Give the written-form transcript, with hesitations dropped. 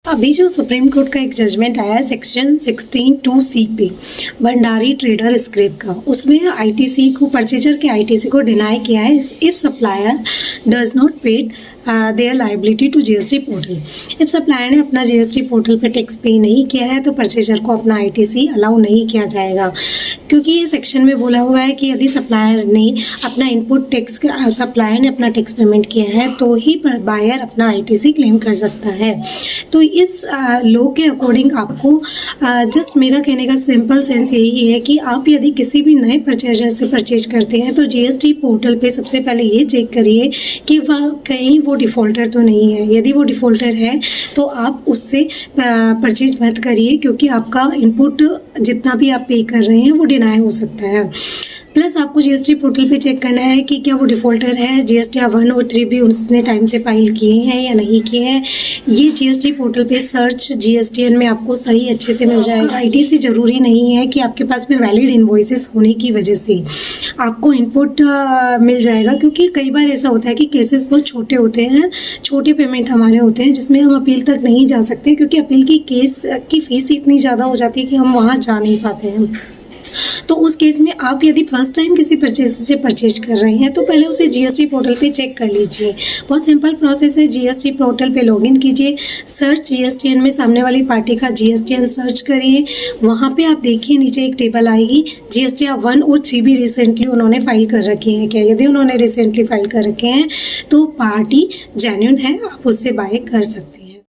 अभी जो supreme court का एक जजमेंट आया है सेक्शन 16(2)(c) पे भंडारी ट्रेडर स्क्रैप का, उसमें आईटीसी को परचेजर के आईटीसी को डिनाई किया है if supplier does not paid their liability to GST portal. If supplier ने अपना जीएसटी पोर्टल पे टैक्स पे नहीं किया है तो परचेजर को अपना आईटीसी अलाउ नहीं किया जाएगा, क्योंकि ये सेक्शन में बोला हुआ है कि यदि सप्लायर ने अपना इनपुट टैक्स सप्लायर ने अपना टैक्स पेमेंट किया है तो ही बायर अपना आईटीसी क्लेम कर सकता है। तो इस लॉ के अकॉर्डिंग आपको जस्ट मेरा कहने का सिंपल सेंस यही है कि आप यदि किसी भी नए परचेजर से परचेज करते हैं तो जीएसटी पोर्टल पे सबसे पहले ये चेक करिए कि वह कहीं वो डिफ़ॉल्टर तो नहीं है। यदि वो डिफ़ॉल्टर है तो आप उससे परचेज मत करिए, क्योंकि आपका इनपुट जितना भी आप पे कर रहे हैं वो डिनाई हो सकता है। प्लस आपको जीएसटी पोर्टल पे चेक करना है कि क्या वो डिफ़ॉल्टर है, जीएसटी 1 और 3 भी उसने टाइम से फाइल किए हैं या नहीं किए हैं। ये जीएसटी पोर्टल पे सर्च जीएसटीएन में आपको सही अच्छे से मिल जाएगा। आईटीसी ज़रूरी नहीं है कि आपके पास में वैलिड इनवॉइसेस होने की वजह से आपको इनपुट मिल जाएगा, क्योंकि कई बार ऐसा होता है कि केसेस बहुत छोटे होते हैं, छोटे पेमेंट हमारे होते हैं जिसमें हम अपील तक नहीं जा सकते, क्योंकि अपील की केस की फ़ीस इतनी ज़्यादा हो जाती है कि हम वहाँ जा नहीं पाते हैं। तो उस केस में आप यदि फर्स्ट टाइम किसी परचेज से परचेज कर रहे हैं तो पहले उसे जीएसटी पोर्टल पे चेक कर लीजिए। बहुत सिंपल प्रोसेस है। जीएसटी पोर्टल पे लॉगिन कीजिए, सर्च जीएसटीएन में सामने वाली पार्टी का जीएसटीएन सर्च करिए। वहाँ पे आप देखिए नीचे एक टेबल आएगी, जीएसटी 1 और 3 भी रिसेंटली उन्होंने फाइल कर रखे हैं क्या। यदि उन्होंने रिसेंटली फाइल कर रखे हैं तो पार्टी जेन्युइन है, आप उससे बाय कर सकते हैं।